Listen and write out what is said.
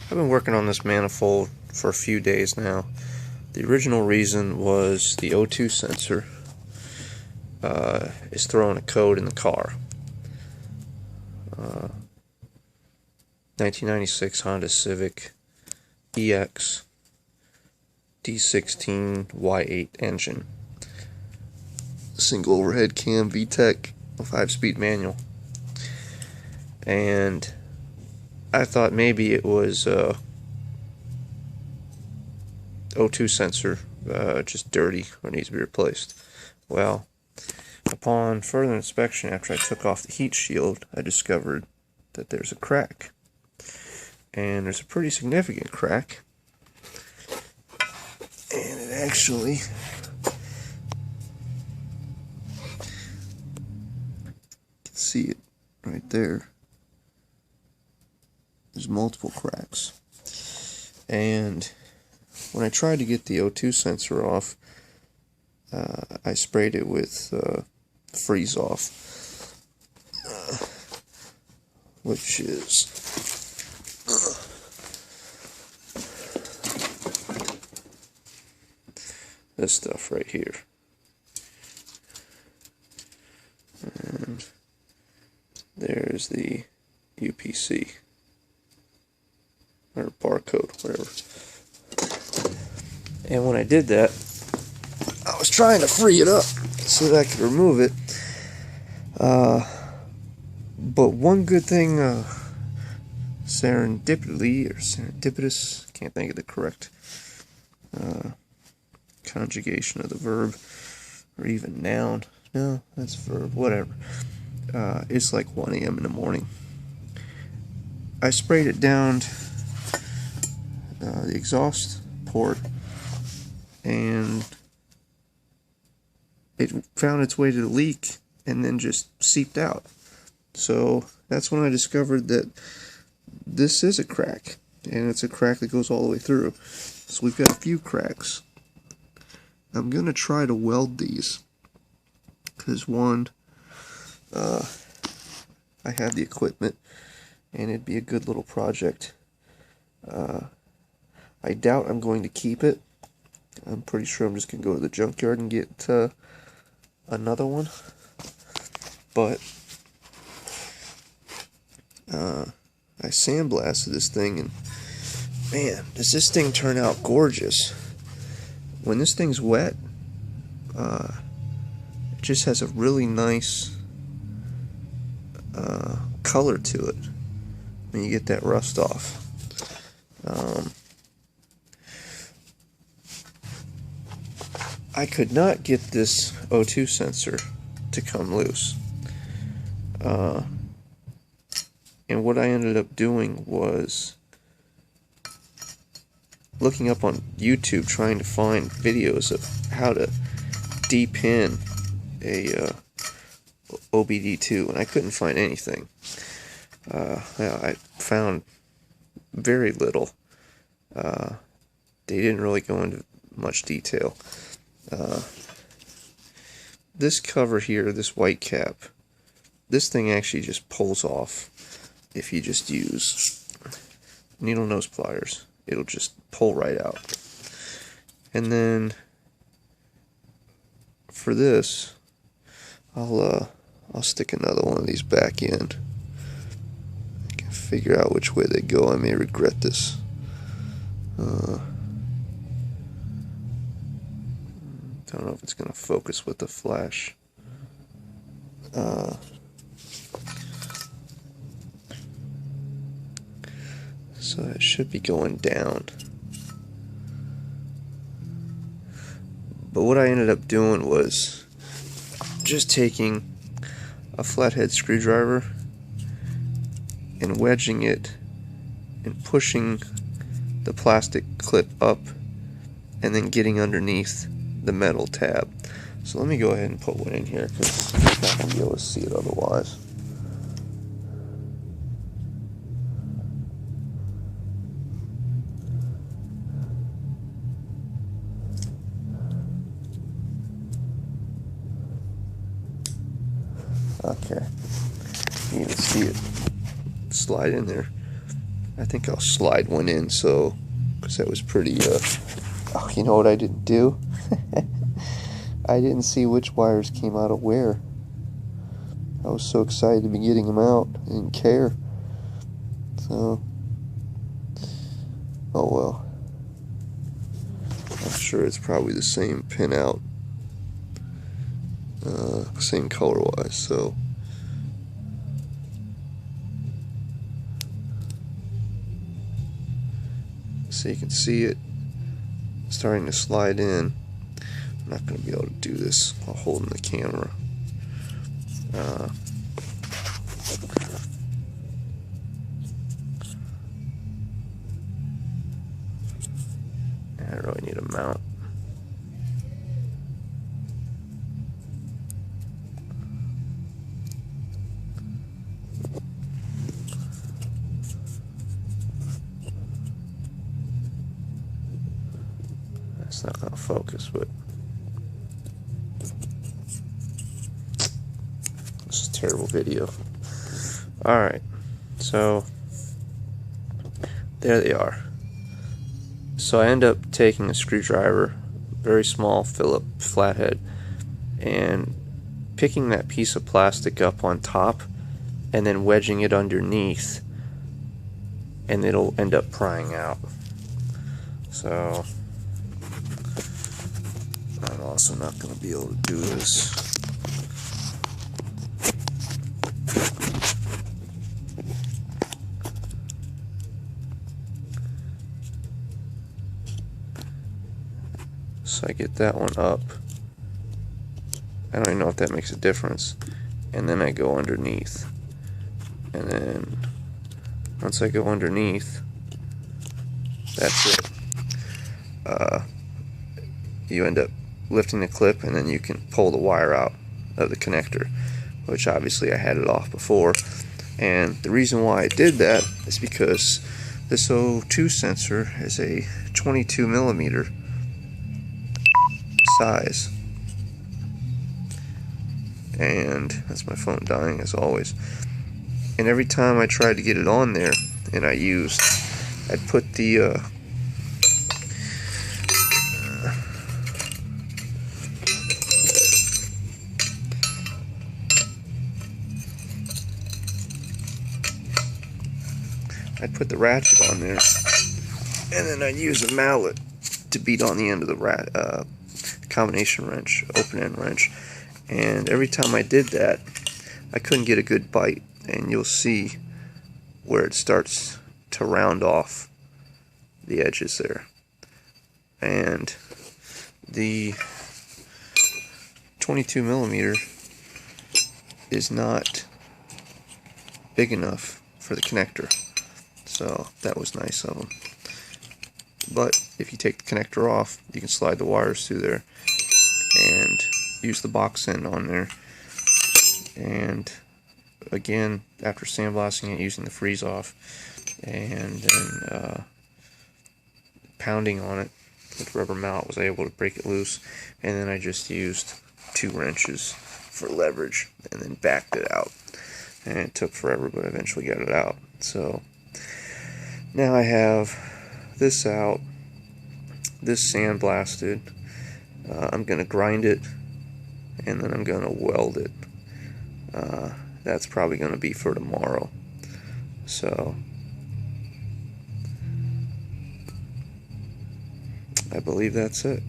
I've been working on this manifold for a few days now. The original reason was the O2 sensor is throwing a code in the car. 1996 Honda Civic EX D16Y8 engine. Single overhead cam VTEC, a 5-speed manual. And I thought maybe it was O2 sensor just dirty or needs to be replaced. Well, upon further inspection, after I took off the heat shield, I discovered that there's a crack. And there's a pretty significant crack. And it actually, you can see it right there. There's multiple cracks. And when I tried to get the O2 sensor off, I sprayed it with freeze off, which is this stuff right here. And there's the UPC, or barcode, whatever. And when I did that, I was trying to free it up so that I could remove it. But one good thing, serendipitous, can't think of the correct conjugation of the verb, or even noun. No, that's verb, whatever. It's like 1 a.m. in the morning. I sprayed it down the exhaust port, and it found its way to the leak and then just seeped out. So that's when I discovered that this is a crack, and it's a crack that goes all the way through. So we've got a few cracks. I'm going to try to weld these, because one, I have the equipment, and it'd be a good little project. I doubt I'm going to keep it. I'm pretty sure I'm just going to go to the junkyard and get another one. But I sandblasted this thing, and man, does this thing turn out gorgeous. When this thing's wet, it just has a really nice color to it when you get that rust off. I could not get this O2 sensor to come loose. And what I ended up doing was looking up on YouTube, trying to find videos of how to depin a OBD2, and I couldn't find anything. I found very little. They didn't really go into much detail. This cover here, this white cap, this thing actually just pulls off if you just use needle nose pliers. It'll just pull right out. And then for this, I'll stick another one of these back in. I can figure out which way they go. I may regret this. Don't know if it's going to focus with the flash. So it should be going down. But what I ended up doing was just taking a flathead screwdriver and wedging it and pushing the plastic clip up and then getting underneath the metal tab. So let me go ahead and put one in here, because I'm not going to be able to see it otherwise. Okay, you can see it slide in there. I think I'll slide one in, so, because that was pretty, oh, you know what I didn't do? I didn't see which wires came out of where. I was so excited to be getting them out, I didn't care. So, oh well. I'm sure it's probably the same pin out, same color wise, so. So you can see it starting to slide in. I'm not going to be able to do this while holding the camera. I really need a mount. It's not going to focus, but this is a terrible video. Alright, so there they are. So I end up taking a screwdriver, very small Phillips flathead, and picking that piece of plastic up on top and then wedging it underneath, and it'll end up prying out. So I'm also not going to be able to do this. So I get that one up. I don't even know if that makes a difference. And then I go underneath. And then once I go underneath, that's it. You end up lifting the clip, and then you can pull the wire out of the connector, which obviously I had it off before. And the reason why I did that is because this O2 sensor is a 22 millimeter size, and that's my phone dying as always. And every time I tried to get it on there, and I'd put the I'd put the ratchet on there, and then I'd use a mallet to beat on the end of the combination wrench, open end wrench. And every time I did that, I couldn't get a good bite, and you'll see where it starts to round off the edges there. And the 22 millimeter is not big enough for the connector. So that was nice of them. But if you take the connector off, you can slide the wires through there and use the box end on there. And again, after sandblasting it using the freeze off, and then pounding on it with rubber mallet, was able to break it loose. And then I just used 2 wrenches for leverage and then backed it out. And it took forever, but I eventually got it out. So now I have this out, this sandblasted. I'm going to grind it, and then I'm going to weld it. That's probably going to be for tomorrow. So I believe that's it.